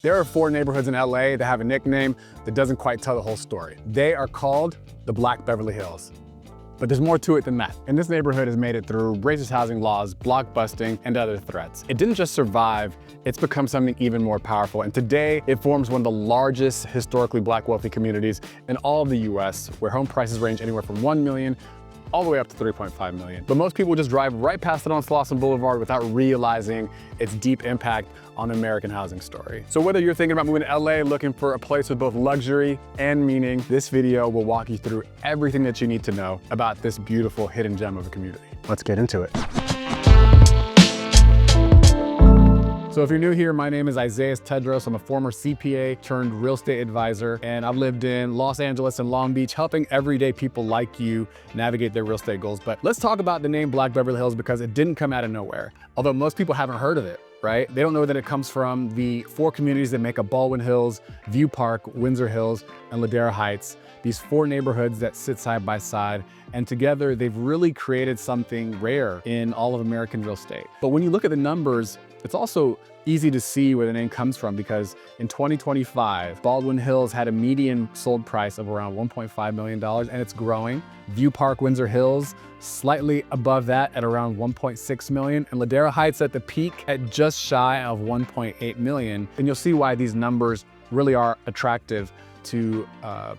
There are 4 neighborhoods in LA that have a nickname that doesn't quite tell the whole story. They are called the Black Beverly Hills. But there's more to it than that. And this neighborhood has made it through racist housing laws, block busting, and other threats. It didn't just survive, it's become something even more powerful. And today, it forms one of the largest historically Black wealthy communities in all of the US, where home prices range anywhere from 1 million all the way up to 3.5 million. But most people just drive right past it on Slauson Boulevard without realizing its deep impact on the American housing story. So whether you're thinking about moving to LA looking for a place with both luxury and meaning, this video will walk you through everything that you need to know about this beautiful hidden gem of a community. Let's get into it. So if you're new here, my name is Isayas Theodros. I'm a former CPA turned real estate advisor, and I've lived in Los Angeles and Long Beach, helping everyday people like you navigate their real estate goals. But let's talk about the name Black Beverly Hills because it didn't come out of nowhere. Although most people haven't heard of it, right? They don't know that it comes from the 4 communities that make up Baldwin Hills, View Park, Windsor Hills, and Ladera Heights. These 4 neighborhoods that sit side by side, and together they've really created something rare in all of American real estate. But when you look at the numbers, it's also easy to see where the name comes from because in 2025, Baldwin Hills had a median sold price of around $1.5 million and it's growing. View Park, Windsor Hills, slightly above that at around 1.6 million, and Ladera Heights at the peak at just shy of 1.8 million. And you'll see why these numbers really are attractive to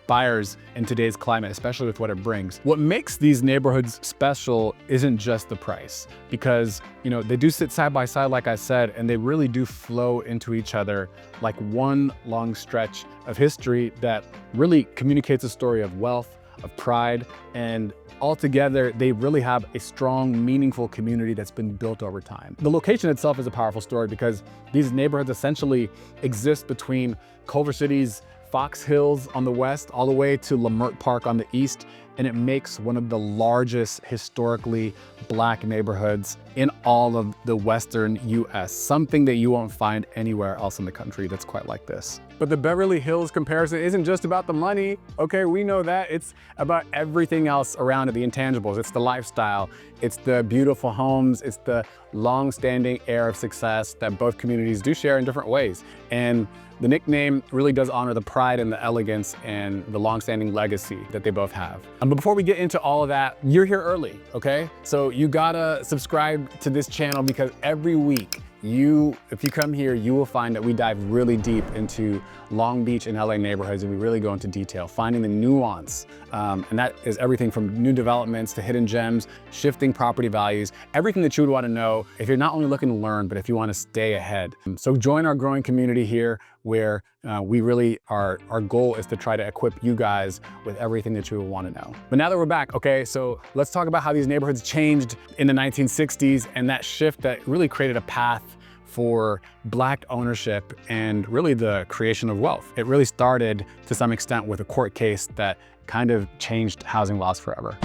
buyers in today's climate, especially with what it brings. What makes these neighborhoods special isn't just the price, because they do sit side by side, like I said, and they really do flow into each other like one long stretch of history that really communicates a story of wealth, of pride, and altogether, they really have a strong, meaningful community that's been built over time. The location itself is a powerful story because these neighborhoods essentially exist between Culver City's Fox Hills on the west, all the way to Leimert Park on the east, and it makes one of the largest historically Black neighborhoods in all of the Western US, something that you won't find anywhere else in the country that's quite like this. But the Beverly Hills comparison isn't just about the money, okay? We know that. It's about everything else around it, the intangibles. It's the lifestyle, it's the beautiful homes, it's the long-standing air of success that both communities do share in different ways. And the nickname really does honor the pride and the elegance and the long-standing legacy that they both have. But before we get into all of that, you're here early, okay? So you gotta subscribe to this channel because every week, if you come here, you will find that we dive really deep into Long Beach and LA neighborhoods, and we really go into detail, finding the nuance. And that is everything from new developments to hidden gems, shifting property values, everything that you would want to know if you're not only looking to learn, but if you want to stay ahead. So join our growing community here where our goal is to try to equip you guys with everything that you will want to know. But now that we're back, okay, so let's talk about how these neighborhoods changed in the 1960s and that shift that really created a path for Black ownership and really the creation of wealth. It really started to some extent with a court case that kind of changed housing laws forever.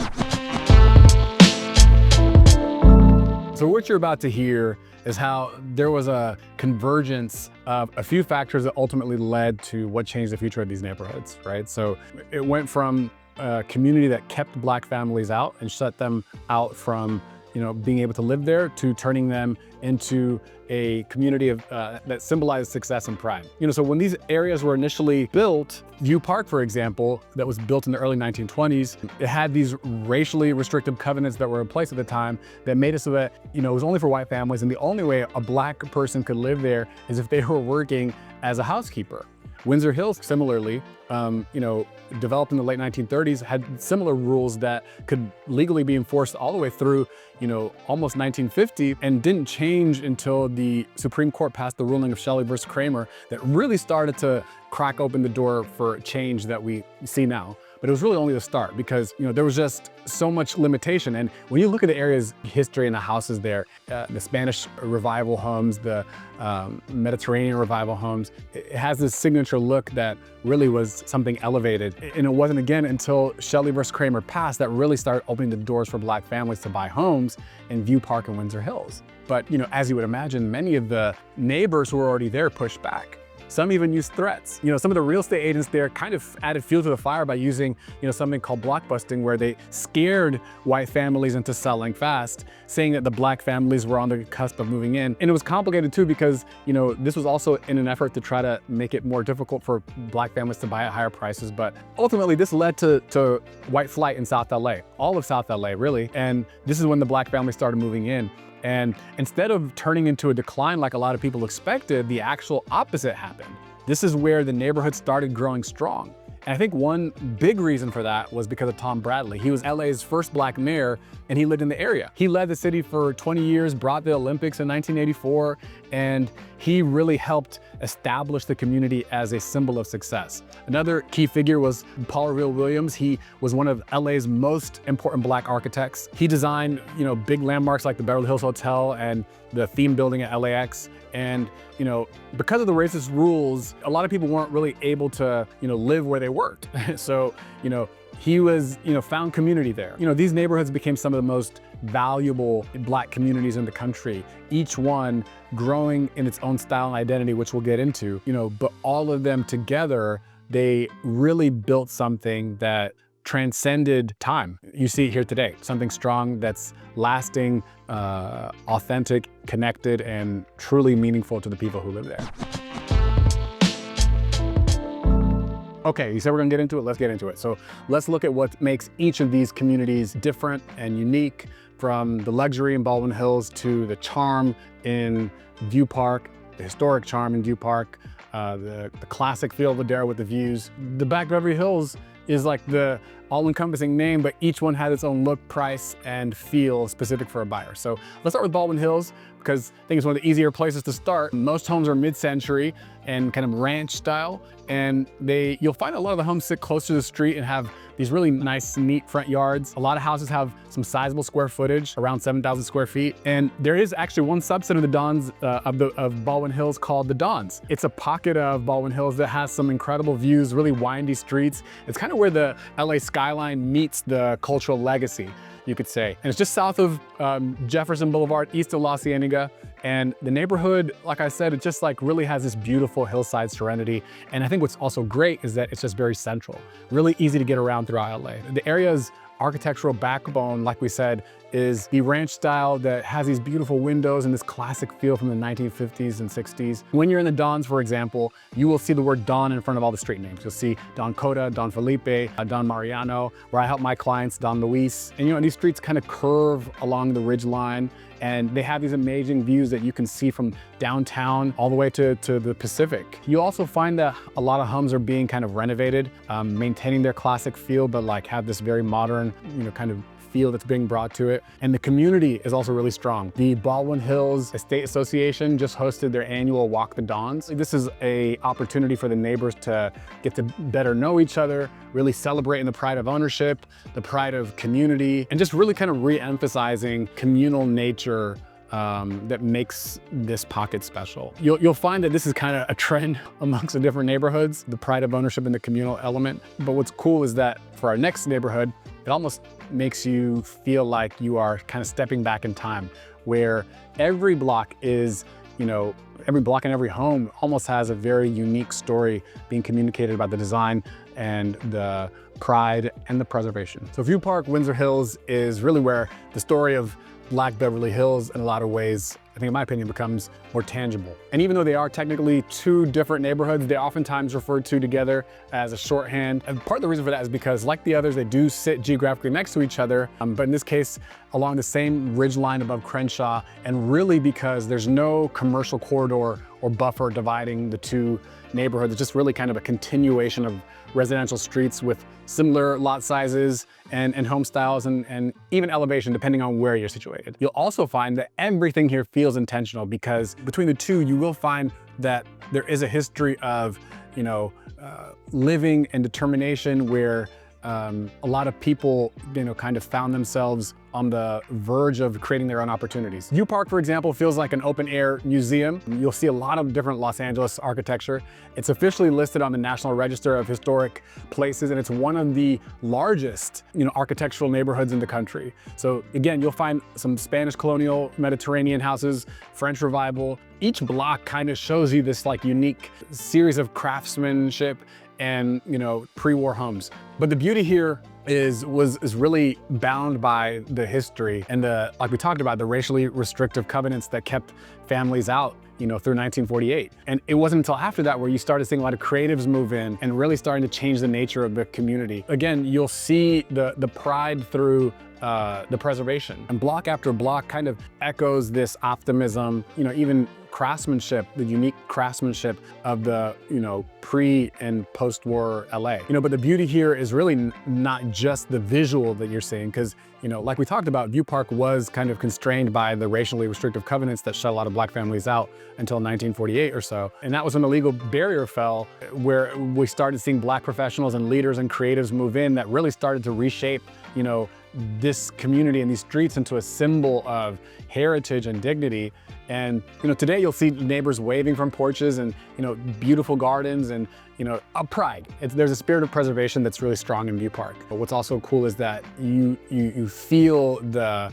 So what you're about to hear is how there was a convergence of a few factors that ultimately led to what changed the future of these neighborhoods, right? So it went from a community that kept Black families out and shut them out from being able to live there to turning them into a community of that symbolizes success and pride. So when these areas were initially built, View Park, for example, that was built in the early 1920s, it had these racially restrictive covenants that were in place at the time that made it so that it was only for white families, and the only way a Black person could live there is if they were working as a housekeeper. Windsor Hills, similarly, developed in the late 1930s, had similar rules that could legally be enforced all the way through, almost 1950, and didn't change until the Supreme Court passed the ruling of Shelley versus Kramer that really started to crack open the door for change that we see now. But it was really only the start because, there was just so much limitation. And when you look at the area's history and the houses there, the Spanish revival homes, the Mediterranean revival homes, it has this signature look that really was something elevated. And it wasn't again until Shelley versus Kramer passed that really started opening the doors for Black families to buy homes in View Park and Windsor Hills. But, as you would imagine, many of the neighbors who were already there pushed back. Some even use threats. Some of the real estate agents there kind of added fuel to the fire by using, something called blockbusting, where they scared white families into selling fast, saying that the black families were on the cusp of moving in. And it was complicated too because, this was also in an effort to try to make it more difficult for black families to buy at higher prices. But ultimately this led to white flight in South LA, all of South LA really. And this is when the black families started moving in. And instead of turning into a decline like a lot of people expected, the actual opposite happened. This is where the neighborhood started growing strong. And I think one big reason for that was because of Tom Bradley. He was LA's first black mayor, and he lived in the area. He led the city for 20 years, brought the Olympics in 1984, and he really helped establish the community as a symbol of success. Another key figure was Paul Real Williams. He was one of LA's most important black architects. He designed, big landmarks like the Beverly Hills Hotel and the theme building at LAX. And, because of the racist rules, a lot of people weren't really able to, live where they worked. So, he was, found community there. These neighborhoods became some of the most valuable black communities in the country, each one growing in its own style and identity, which we'll get into, but all of them together, they really built something that transcended time. You see it here today, something strong that's lasting, authentic, connected, and truly meaningful to the people who live there. Okay, you said we're gonna get into it, let's get into it. So let's look at what makes each of these communities different and unique, from the luxury in Baldwin Hills to the charm in View Park, the historic charm in View Park, the classic feel of Ladera with the views. The Black Beverly Hills is like the all-encompassing name, but each one has its own look, price, and feel specific for a buyer. So let's start with Baldwin Hills, because I think it's one of the easier places to start. Most homes are mid-century and kind of ranch style, and you'll find a lot of the homes sit close to the street and have these really nice, neat front yards. A lot of houses have some sizable square footage, around 7,000 square feet. And there is actually one subset of the Dons, of Baldwin Hills, called the Dons. It's a pocket of Baldwin Hills that has some incredible views, really windy streets. It's kind of where the LA skyline meets the cultural legacy, you could say. And it's just south of Jefferson Boulevard, east of La Cienega. And the neighborhood, like I said, it just really has this beautiful hillside serenity. And I think what's also great is that it's just very central, really easy to get around throughout LA. The area's architectural backbone, like we said, is the ranch style that has these beautiful windows and this classic feel from the 1950s and 60s. When you're in the Dons, for example, you will see the word Don in front of all the street names. You'll see Don Coda, Don Felipe, Don Mariano, where I help my clients, Don Luis. And these streets kind of curve along the ridge line, and they have these amazing views that you can see from downtown all the way to the Pacific. You also find that a lot of homes are being kind of renovated, maintaining their classic feel, but have this very modern, kind of feel that's being brought to it. And the community is also really strong. The Baldwin Hills Estate Association just hosted their annual Walk the Dons. This is an opportunity for the neighbors to get to better know each other, really celebrating the pride of ownership, the pride of community, and just really kind of re-emphasizing communal nature that makes this pocket special. You'll find that this is kind of a trend amongst the different neighborhoods, the pride of ownership and the communal element. But what's cool is that for our next neighborhood, it almost makes you feel like you are kind of stepping back in time, where every block is, every block and every home almost has a very unique story being communicated about the design and the pride and the preservation. So View Park, Windsor Hills is really where the story of Black Beverly Hills, in a lot of ways, I think in my opinion, becomes more tangible. And even though they are technically two different neighborhoods, they're oftentimes referred to together as a shorthand. And part of the reason for that is because, like the others, they do sit geographically next to each other, but in this case, along the same ridge line above Crenshaw, and really because there's no commercial corridor or buffer dividing the two neighborhoods. It's just really kind of a continuation of residential streets with similar lot sizes and home styles and even elevation, depending on where you're situated. You'll also find that everything here feels intentional, because between the two, you will find that there is a history of, living and determination, where a lot of people, kind of found themselves on the verge of creating their own opportunities. View Park, for example, feels like an open air museum. You'll see a lot of different Los Angeles architecture. It's officially listed on the National Register of Historic Places, and it's one of the largest, architectural neighborhoods in the country. So again, you'll find some Spanish colonial Mediterranean houses, French Revival. Each block kind of shows you this like unique series of craftsmanship and pre-war homes. But the beauty here is really bound by the history and like we talked about, the racially restrictive covenants that kept families out through 1948. And it wasn't until after that where you started seeing a lot of creatives move in and really starting to change the nature of the community. Again, you'll see the pride through the preservation. And block after block kind of echoes this optimism, even craftsmanship, the unique craftsmanship of the, pre and post-war LA. But the beauty here is really not just the visual that you're seeing, because, like we talked about, View Park was kind of constrained by the racially restrictive covenants that shut a lot of Black families out until 1948 or so. And that was when the legal barrier fell, where we started seeing Black professionals and leaders and creatives move in that really started to reshape, this community and these streets into a symbol of heritage and dignity. And today you'll see neighbors waving from porches and beautiful gardens and a pride. There's a spirit of preservation that's really strong in View Park. But what's also cool is that you feel the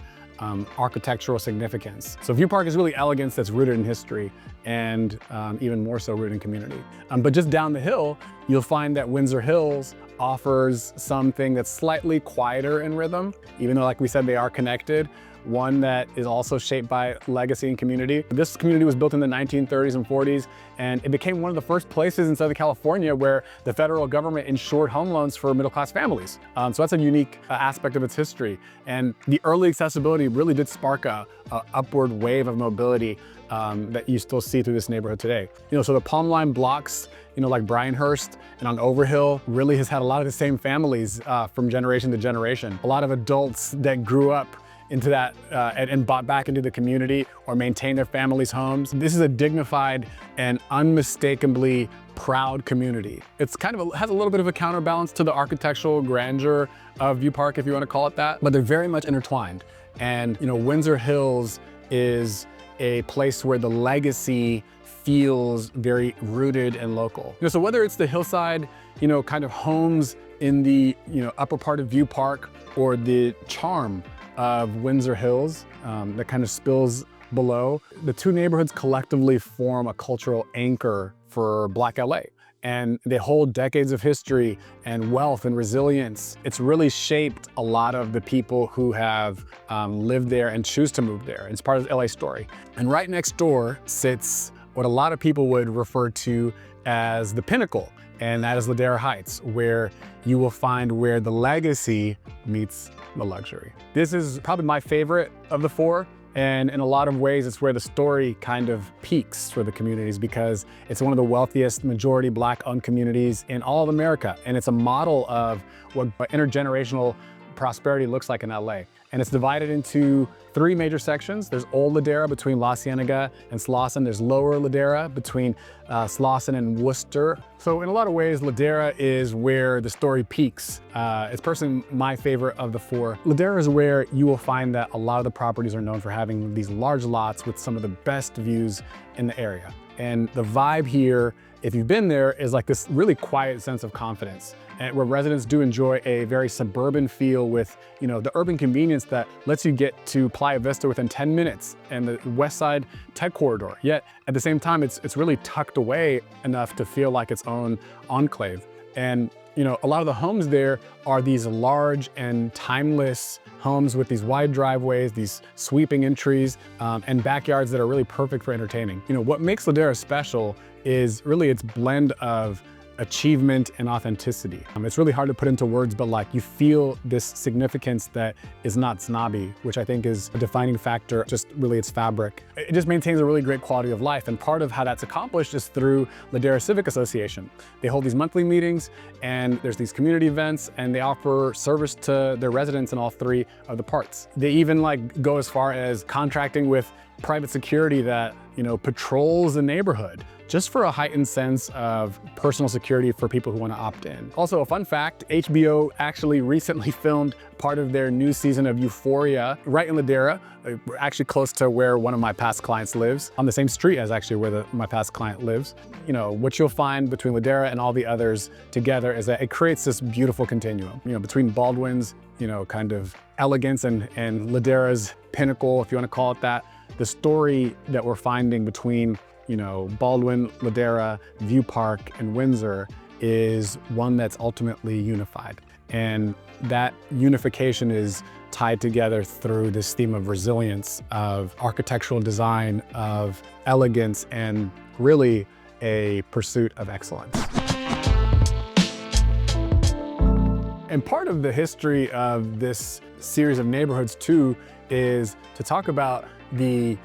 architectural significance. So View Park is really elegance that's rooted in history and even more so rooted in community. But just down the hill, you'll find that Windsor Hills offers something that's slightly quieter in rhythm, even though, like we said, they are connected. One that is also shaped by legacy and community. This community was built in the 1930s and 40s, and it became one of the first places in Southern California where the federal government insured home loans for middle-class families. So that's a unique aspect of its history. And the early accessibility really did spark a upward wave of mobility that you still see through this neighborhood today. So the Palm Line blocks, like Bryanhurst and on Overhill, really has had a lot of the same families from generation to generation. A lot of adults that grew up into that and bought back into the community or maintain their families' homes. This is a dignified and unmistakably proud community. It's kind of has a little bit of a counterbalance to the architectural grandeur of View Park, if you want to call it that, but they're very much intertwined. And Windsor Hills is a place where the legacy feels very rooted and local. So whether it's the hillside, kind of homes in the upper part of View Park, or the charm of Windsor Hills that kind of spills below, the two neighborhoods collectively form a cultural anchor for Black LA. And they hold decades of history and wealth and resilience. It's really shaped a lot of the people who have lived there and choose to move there. It's part of LA's story. And right next door sits what a lot of people would refer to as the pinnacle, and that is Ladera Heights, where you will find where the legacy meets the luxury. This is probably my favorite of the four, and in a lot of ways it's where the story kind of peaks for the communities, because it's one of the wealthiest majority Black-owned communities in all of America, and it's a model of what intergenerational prosperity looks like in LA. And it's divided into three major sections. There's Old Ladera between La Cienega and Slauson. There's Lower Ladera between Slauson and Worcester. So in a lot of ways, Ladera is where the story peaks. It's personally my favorite of the four. Ladera is where you will find that a lot of the properties are known for having these large lots with some of the best views in the area. And the vibe here, if you've been there, is like this really quiet sense of confidence, and where residents do enjoy a very suburban feel with, the urban convenience that lets you get to Playa Vista within 10 minutes and the West Side Tech Corridor. Yet at the same time, it's really tucked away enough to feel like its own enclave. And a lot of the homes there are these large and timeless homes with these wide driveways, these sweeping entries, and backyards that are really perfect for entertaining. What makes Ladera special is really its blend of achievement and authenticity. It's really hard to put into words, but like you feel this significance that is not snobby, which I think is a defining factor, just really its fabric. It just maintains a really great quality of life, and part of how that's accomplished is through Ladera Civic Association. They hold these monthly meetings, and there's these community events, and they offer service to their residents in all three of the parts. They even go as far as contracting with private security that patrols the neighborhood just for a heightened sense of personal security for people who want to opt in. Also, a fun fact, HBO actually recently filmed part of their new season of Euphoria right in Ladera, actually close to where one of my past clients lives, on the same street as actually where my past client lives. You know, what you'll find between Ladera and all the others together is that it creates this beautiful continuum, you know, between Baldwin's, you know, kind of elegance and Ladera's pinnacle, if you want to call it that. The story that we're finding between, you know, Baldwin, Ladera, View Park, and Windsor is one that's ultimately unified. And that unification is tied together through this theme of resilience, of architectural design, of elegance, and really a pursuit of excellence. And part of the history of this series of neighborhoods too is to talk about the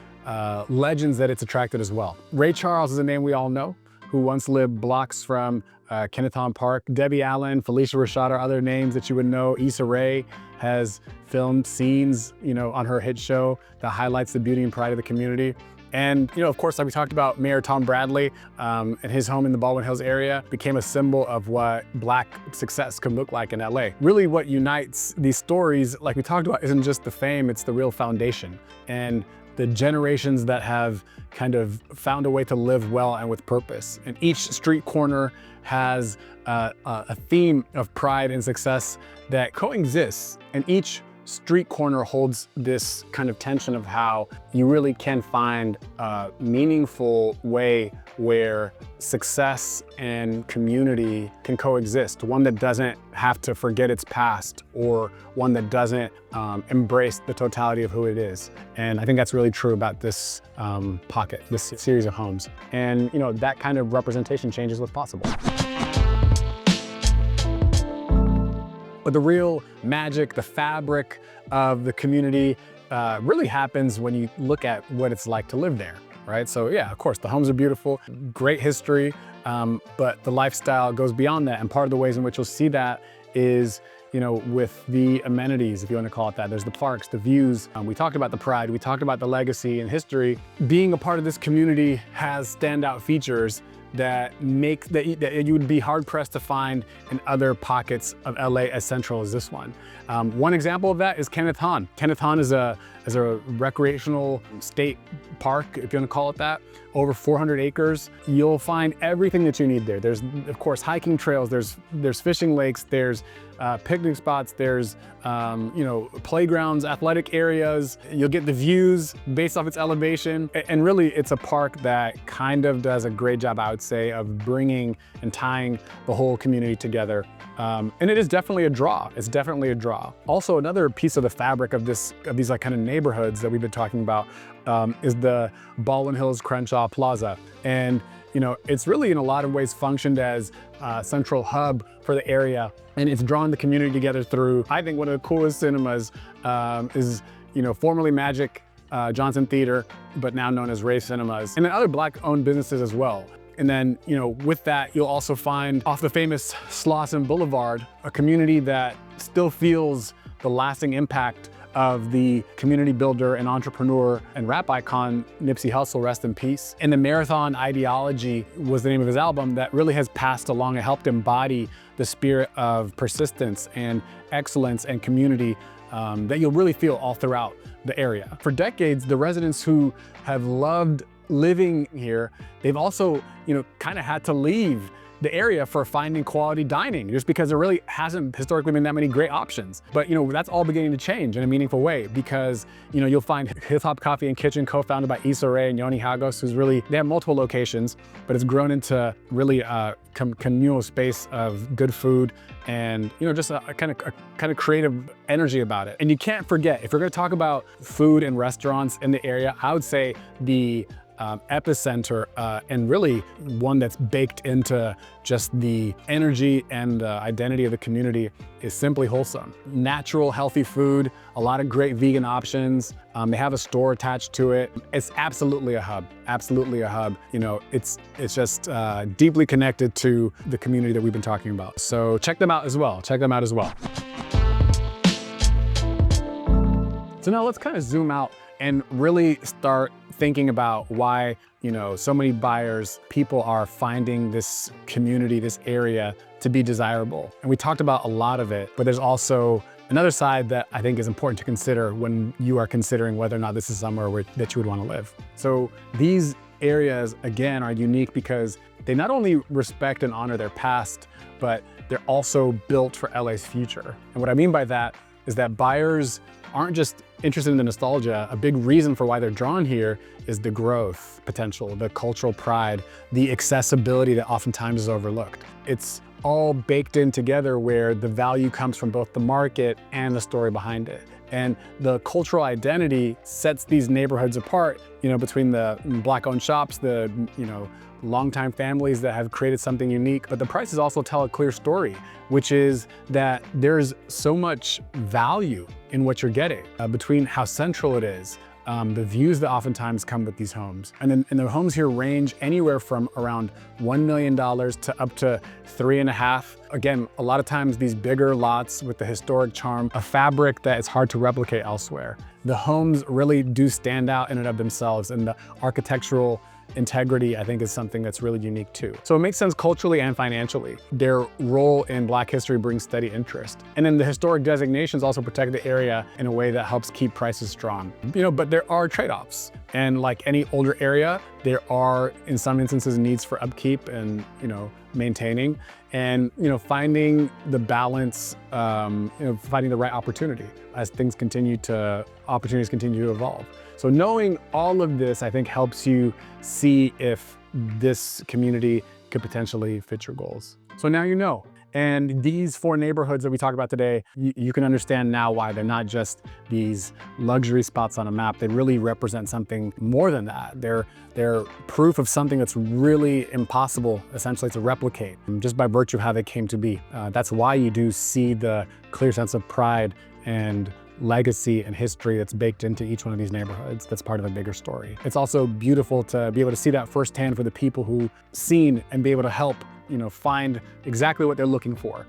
legends that it's attracted as well. Ray Charles is a name we all know, who once lived blocks from Kennethon Park. Debbie Allen, Felicia Rashad are other names that you would know. Issa Rae has filmed scenes, you know, on her hit show that highlights the beauty and pride of the community. And, you know, of course, like we talked about, Mayor Tom Bradley and his home in the Baldwin Hills area became a symbol of what Black success can look like in LA. Really what unites these stories, like we talked about, isn't just the fame, it's the real foundation. And the generations that have kind of found a way to live well and with purpose. And each street corner has a theme of pride and success that coexists, and each street corner holds this kind of tension of how you really can find a meaningful way where success and community can coexist. One that doesn't have to forget its past, or one that doesn't embrace the totality of who it is. And I think that's really true about this pocket, this series of homes. And you know, that kind of representation changes what's possible. But the real magic, the fabric of the community really happens when you look at what it's like to live there, right? So yeah, of course, the homes are beautiful, great history, but the lifestyle goes beyond that. And part of the ways in which you'll see that is, you know, with the amenities, if you want to call it that. There's the parks, the views. We talked about the pride, we talked about the legacy and history. Being a part of this community has standout features that make that you would be hard pressed to find in other pockets of LA as central as this one. One example of that is Kennethon. Kennethon is a recreational state park, if you want to call it that, over 400 acres. You'll find everything that you need there. There's, of course, hiking trails, there's fishing lakes, there's picnic spots, there's you know, playgrounds, athletic areas. You'll get the views based off its elevation. And really, it's a park that kind of does a great job, I would say, of bringing and tying the whole community together. And it is definitely a draw. It's definitely a draw. Also, another piece of the fabric of these like kind of neighborhoods that we've been talking about is the Baldwin Hills Crenshaw Plaza. And you know, it's really in a lot of ways functioned as a central hub for the area. And it's drawn the community together through, I think, one of the coolest cinemas is, you know, formerly Magic Johnson Theater, but now known as Ray Cinemas, and then other Black-owned businesses as well. And then, you know, with that, you'll also find off the famous Slauson Boulevard, a community that still feels the lasting impact of the community builder and entrepreneur and rap icon Nipsey Hussle, rest in peace. And the Marathon Ideology was the name of his album that really has passed along and helped embody the spirit of persistence and excellence and community that you'll really feel all throughout the area. For decades, the residents who have loved living here, they've also, you know, kind of had to leave the area for finding quality dining, just because there really hasn't historically been that many great options. But you know, that's all beginning to change in a meaningful way, because you know, you'll find Hip Hop Coffee and Kitchen, co-founded by Issa Rae and Yoni Hagos, who's really, they have multiple locations, but it's grown into really a communal space of good food and, you know, just a kind of creative energy about it. And you can't forget, if you're gonna talk about food and restaurants in the area, I would say the epicenter and really one that's baked into just the energy and identity of the community is Simply Wholesome. Natural, healthy food, a lot of great vegan options. They have a store attached to it. It's absolutely a hub, absolutely a hub. You know, it's just deeply connected to the community that we've been talking about. So check them out as well, check them out as well. So now let's kind of zoom out and really start thinking about why, so many buyers, people are finding this community, this area to be desirable. And we talked about a lot of it, but there's also another side that I think is important to consider when you are considering whether or not this is somewhere that you would want to live. So these areas, again, are unique because they not only respect and honor their past, but they're also built for LA's future. And what I mean by that is that buyers aren't just interested in the nostalgia. A big reason for why they're drawn here is the growth potential, the cultural pride, the accessibility that oftentimes is overlooked. It's all baked in together where the value comes from both the market and the story behind it. And the cultural identity sets these neighborhoods apart, between the Black-owned shops, the, longtime families that have created something unique. But the prices also tell a clear story, which is that there's so much value in what you're getting between how central it is, the views that oftentimes come with these homes. And the homes here range anywhere from around $1 million to up to 3.5. Again, a lot of times these bigger lots with the historic charm, a fabric that is hard to replicate elsewhere. The homes really do stand out in and of themselves, and the architectural integrity, I think, is something that's really unique too. So it makes sense culturally and financially. Their role in Black history brings steady interest. And then the historic designations also protect the area in a way that helps keep prices strong. But there are trade-offs. And like any older area, there are, in some instances, needs for upkeep and, maintaining, and, finding the balance, finding the right opportunity as opportunities continue to evolve. So knowing all of this, I think, helps you see if this community could potentially fit your goals. So now you know. And these 4 neighborhoods that we talked about today, you can understand now why they're not just these luxury spots on a map. They really represent something more than that. They're proof of something that's really impossible, essentially, to replicate, just by virtue of how they came to be. That's why you do see the clear sense of pride and legacy and history that's baked into each one of these neighborhoods that's part of a bigger story. It's also beautiful to be able to see that firsthand for the people who seen and be able to help find exactly what they're looking for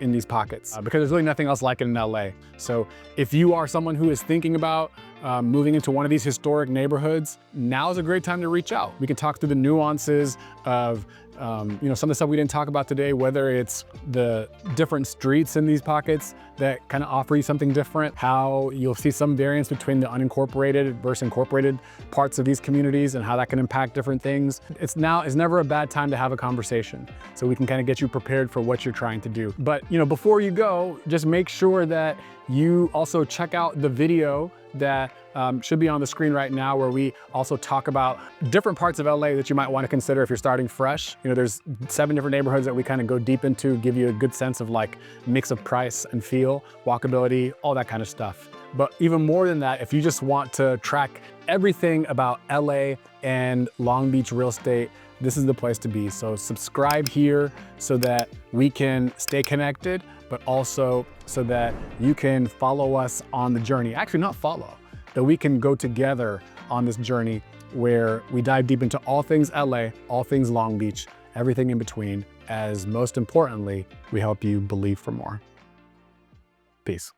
in these pockets, because there's really nothing else like it in LA. So if you are someone who is thinking about moving into one of these historic neighborhoods, now is a great time to reach out. We can talk through the nuances of some of the stuff we didn't talk about today, whether it's the different streets in these pockets that kind of offer you something different, how you'll see some variance between the unincorporated versus incorporated parts of these communities and how that can impact different things. It's never a bad time to have a conversation, so we can kind of get you prepared for what you're trying to do. But before you go, just make sure that you also check out the video that should be on the screen right now, where we also talk about different parts of LA that you might want to consider if you're starting fresh. There's 7 different neighborhoods that we kind of go deep into, give you a good sense of like mix of price and feel, walkability, all that kind of stuff. But even more than that, if you just want to track everything about LA and Long Beach real estate, this is the place to be. So subscribe here so that we can stay connected, but also so that you can follow us on the journey. Actually, not follow, that we can go together on this journey where we dive deep into all things LA, all things Long Beach, everything in between, as most importantly, we help you believe for more. Peace.